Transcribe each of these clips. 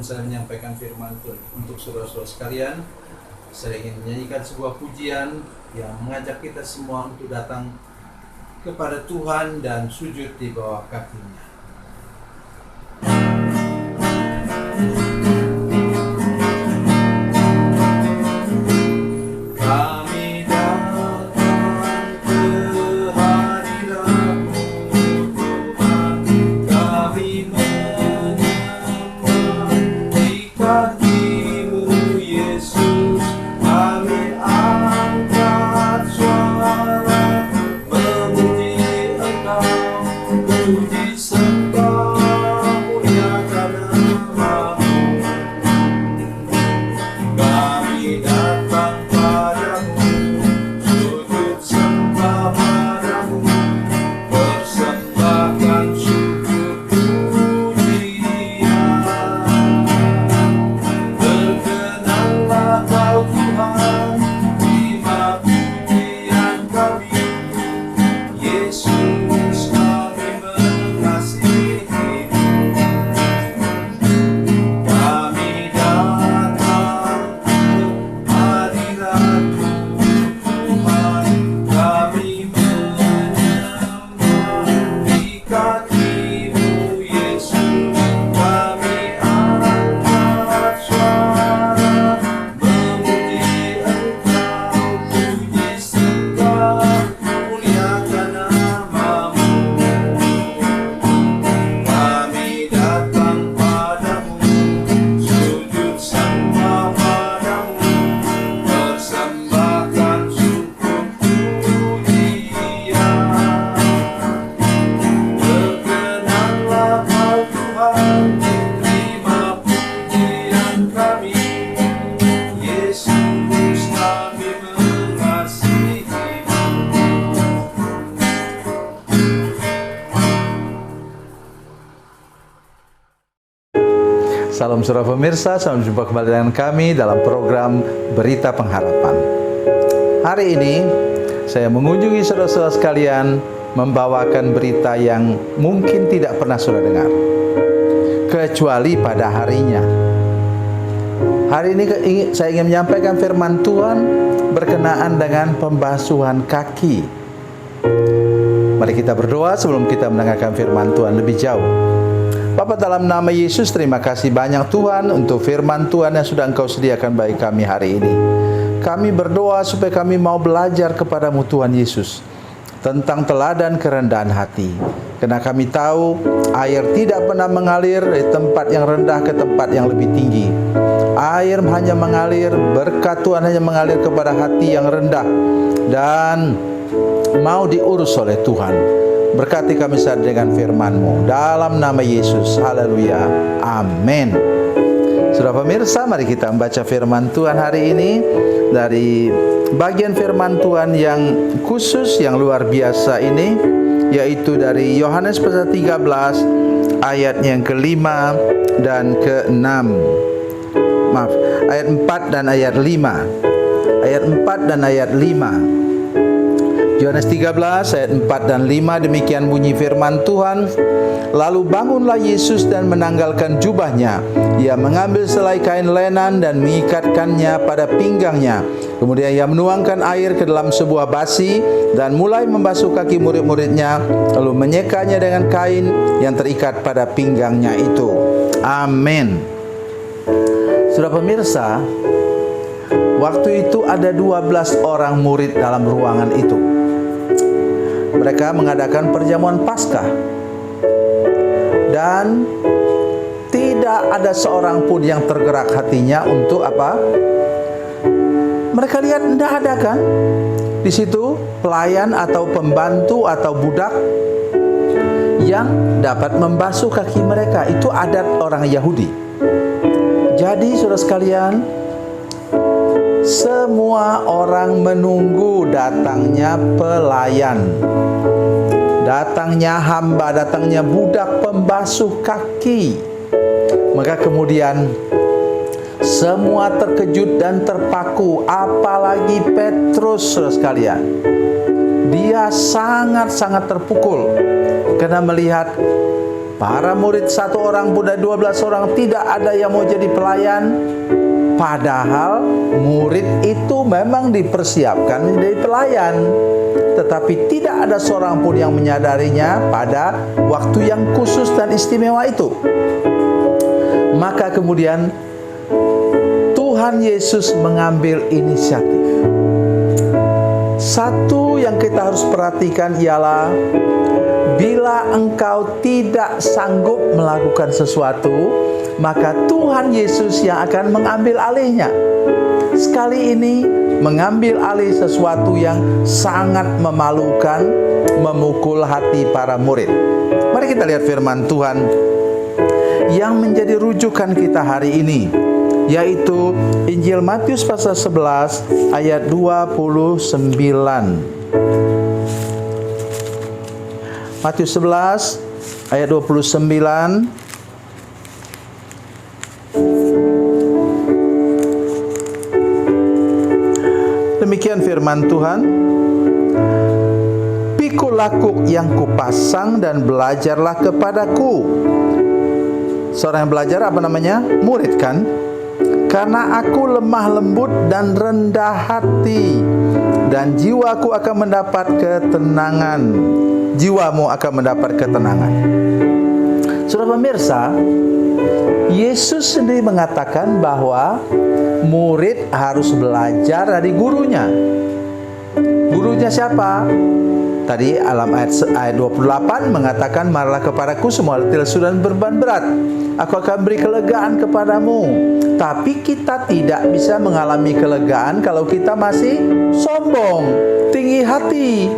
saya menyampaikan firman Tuhan untuk saudara-saudara sekalian, saya ingin menyanyikan sebuah pujian yang mengajak kita semua untuk datang kepada Tuhan dan sujud di bawah kaki-Nya. Salam saudara pemirsa, salam jumpa kembali dengan kami dalam program Berita Pengharapan. Hari ini saya mengunjungi saudara-saudara sekalian membawakan berita yang mungkin tidak pernah saudara dengar, kecuali pada harinya. Hari ini saya ingin menyampaikan firman Tuhan berkenaan dengan pembasuhan kaki. Mari kita berdoa sebelum kita mendengarkan firman Tuhan lebih jauh. Bapa, dalam nama Yesus, terima kasih banyak Tuhan untuk firman Tuhan yang sudah Engkau sediakan bagi kami hari ini. Kami berdoa supaya kami mau belajar kepadamu Tuhan Yesus tentang teladan kerendahan hati. Karena kami tahu air tidak pernah mengalir dari tempat yang rendah ke tempat yang lebih tinggi. Air hanya mengalir, berkat Tuhan hanya mengalir kepada hati yang rendah dan mau diurus oleh Tuhan. Berkati kami saat dengan firman-Mu dalam nama Yesus. Haleluya. Amin. Saudara pemirsa, mari kita membaca firman Tuhan hari ini dari bagian firman Tuhan yang khusus, yang luar biasa ini, yaitu dari Yohanes pasal 13 ayat yang ke-5 dan ke-6. Maaf, ayat 4 dan ayat 5. Ayat 4 dan ayat 5. Yohanes 13 ayat 4 dan 5, demikian bunyi firman Tuhan. Lalu bangunlah Yesus dan menanggalkan jubahnya. Ia mengambil selai kain lenan dan mengikatkannya pada pinggangnya. Kemudian ia menuangkan air ke dalam sebuah basi dan mulai membasuh kaki murid-muridnya, lalu menyekanya dengan kain yang terikat pada pinggangnya itu. Amin. Saudara pemirsa, waktu itu ada 12 orang murid dalam ruangan itu. Mereka mengadakan perjamuan Paskah dan tidak ada seorang pun yang tergerak hatinya untuk apa? Mereka lihat tidak ada kan? Di situ pelayan atau pembantu atau budak yang dapat membasuh kaki mereka. Itu adat orang Yahudi. Jadi saudara sekalian, semua orang menunggu datangnya pelayan, datangnya hamba, datangnya budak pembasuh kaki. Maka kemudian semua terkejut dan terpaku, apalagi Petrus, saudara sekalian. Dia sangat-sangat terpukul karena melihat Para murid 1 orang pun dari 12 orang tidak ada yang mau jadi pelayan. Padahal murid itu memang dipersiapkan menjadi pelayan, tetapi tidak ada seorang pun yang menyadarinya pada waktu yang khusus dan istimewa itu. Maka kemudian Tuhan Yesus mengambil inisiatif. Satu yang kita harus perhatikan ialah bila engkau tidak sanggup melakukan sesuatu, maka Tuhan Yesus yang akan mengambil alihnya. Sekali ini mengambil alih sesuatu yang sangat memalukan, memukul hati para murid. Mari kita lihat firman Tuhan yang menjadi rujukan kita hari ini, yaitu Injil Matius pasal 11 ayat 29. Matius 11 ayat 29. Demikian firman Tuhan. Pikulah yang kupasang dan belajarlah kepadaku. Seorang yang belajar apa namanya? Murid kan? Karena aku lemah lembut dan rendah hati, dan jiwaku akan mendapat ketenangan. Jiwamu akan mendapat ketenangan. Saudara pemirsa, Yesus sendiri mengatakan bahwa murid harus belajar dari gurunya. Gurunya siapa? Tadi alam ayat 28 mengatakan, marilah kepadaku semua letih lesu dan beban berat, aku akan beri kelegaan kepadamu. Tapi kita tidak bisa mengalami kelegaan kalau kita masih sombong, tinggi hati.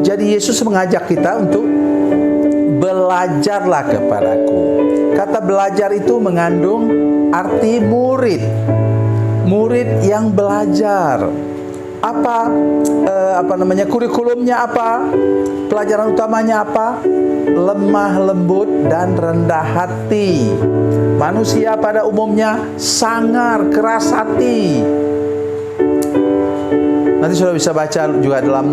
Jadi Yesus mengajak kita untuk belajarlah kepadaku. Kata belajar itu mengandung arti murid. Murid yang belajar. Apa kurikulumnya apa? Pelajaran utamanya apa? Lemah lembut dan rendah hati. Manusia pada umumnya sangar, keras hati. Nanti sudah bisa baca juga dalam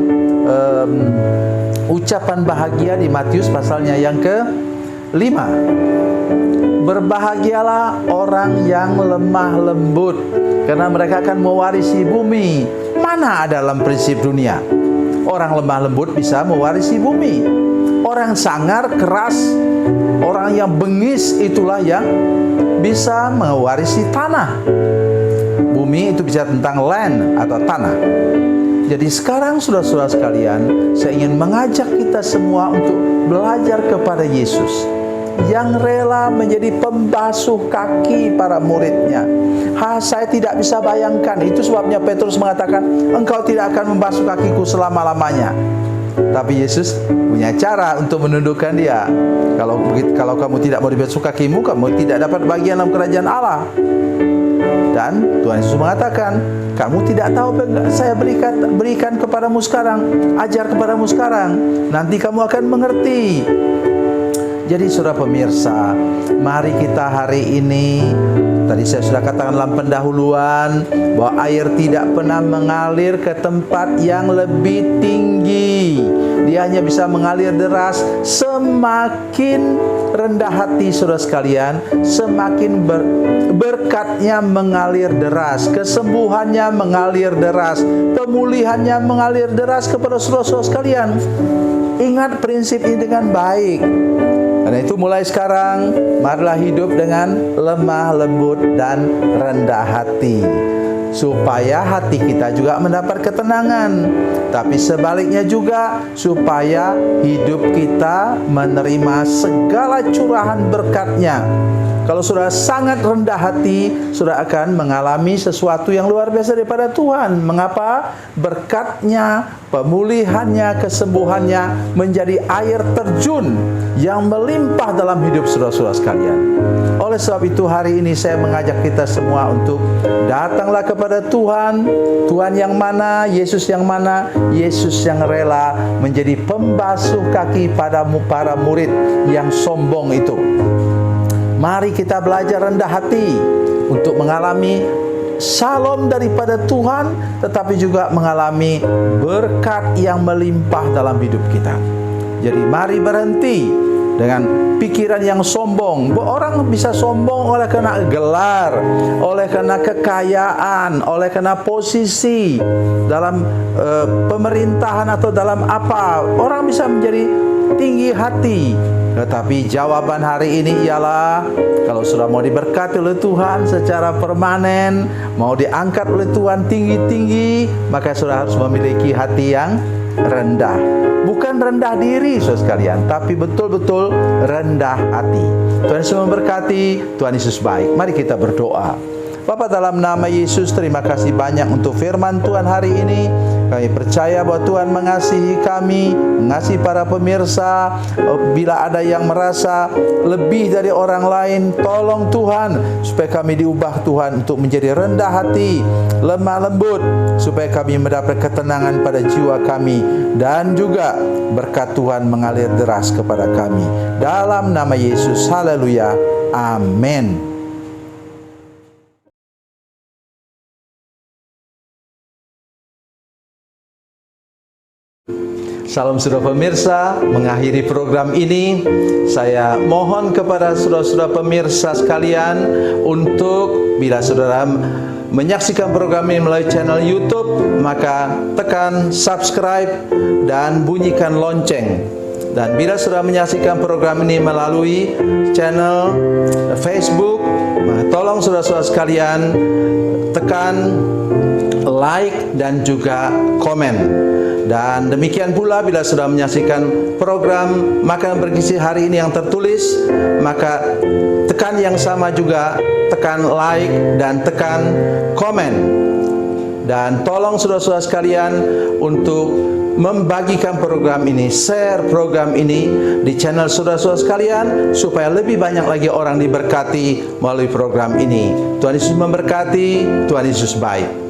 ucapan bahagia di Matius pasalnya yang ke-5. Berbahagialah orang yang lemah lembut, karena mereka akan mewarisi bumi. Mana ada dalam prinsip dunia orang lemah lembut bisa mewarisi bumi? Orang sangar, keras, orang yang bengis itulah yang bisa mewarisi tanah. Bumi itu bicara tentang land atau tanah. Jadi sekarang saudara-saudara sekalian, saya ingin mengajak kita semua untuk belajar kepada Yesus yang rela menjadi pembasuh kaki para muridnya. Saya tidak bisa bayangkan. Itu sebabnya Petrus mengatakan, engkau tidak akan membasuh kakiku selama-lamanya. Tapi Yesus punya cara untuk menundukkan dia. Kalau kamu tidak mau dibasuh kakimu, kamu tidak dapat bagian dalam kerajaan Allah. Dan Tuhan Yesus mengatakan, kamu tidak tahu apa yang saya berikan kepadamu sekarang, ajar kepadamu sekarang, nanti kamu akan mengerti. Jadi saudara pemirsa, mari kita hari ini, tadi saya sudah katakan dalam pendahuluan, bahwa air tidak pernah mengalir ke tempat yang lebih tinggi. Dia hanya bisa mengalir deras. Semakin rendah hati saudara sekalian, semakin berkatnya mengalir deras, kesembuhannya mengalir deras, pemulihannya mengalir deras kepada saudara-saudara sekalian. Ingat prinsip ini dengan baik. Karena itu mulai sekarang, marilah hidup dengan lemah lembut dan rendah hati, supaya hati kita juga mendapat ketenangan. Tapi sebaliknya juga, supaya hidup kita menerima segala curahan berkat-Nya. Kalau saudara sangat rendah hati, saudara akan mengalami sesuatu yang luar biasa daripada Tuhan. Mengapa? Berkat-Nya, pemulihannya, kesembuhannya menjadi air terjun yang melimpah dalam hidup saudara-saudara sekalian. Oleh sebab itu hari ini saya mengajak kita semua untuk datanglah kepada Tuhan. Tuhan yang mana? Yesus yang mana? Yesus yang rela menjadi pembasuh kaki pada para murid yang sombong itu. Mari kita belajar rendah hati untuk mengalami shalom daripada Tuhan, tetapi juga mengalami berkat yang melimpah dalam hidup kita. Jadi mari berhenti dengan pikiran yang sombong. Orang bisa sombong oleh karena gelar, oleh karena kekayaan, oleh karena posisi dalam pemerintahan atau dalam apa. Orang bisa menjadi tinggi hati. Tetapi jawaban hari ini ialah, kalau sudah mau diberkati oleh Tuhan secara permanen, mau diangkat oleh Tuhan tinggi-tinggi, maka sudah harus memiliki hati yang rendah. Bukan rendah diri saudara sekalian, tapi betul-betul rendah hati. Tuhan Yesus memberkati, Tuhan Yesus baik. Mari kita berdoa. Bapa, dalam nama Yesus, terima kasih banyak untuk firman Tuhan hari ini. Kami percaya bahwa Tuhan mengasihi kami, mengasihi para pemirsa. Bila ada yang merasa lebih dari orang lain, tolong Tuhan supaya kami diubah Tuhan untuk menjadi rendah hati, lemah lembut, supaya kami mendapat ketenangan pada jiwa kami, dan juga berkat Tuhan mengalir deras kepada kami. Dalam nama Yesus, haleluya, amin. Salam saudara pemirsa, mengakhiri program ini saya mohon kepada saudara-saudara pemirsa sekalian untuk bila saudara menyaksikan program ini melalui channel YouTube, maka tekan subscribe dan bunyikan lonceng. Dan bila saudara menyaksikan program ini melalui channel Facebook, maka tolong saudara-saudara sekalian tekan like dan juga komen. Dan demikian pula bila sudah menyaksikan program Makanan Bergizi hari ini yang tertulis, maka tekan yang sama juga, tekan like dan tekan komen. Dan tolong saudara-saudara sekalian untuk membagikan program ini, share program ini di channel saudara-saudara sekalian, supaya lebih banyak lagi orang diberkati melalui program ini. Tuhan Yesus memberkati, Tuhan Yesus baik.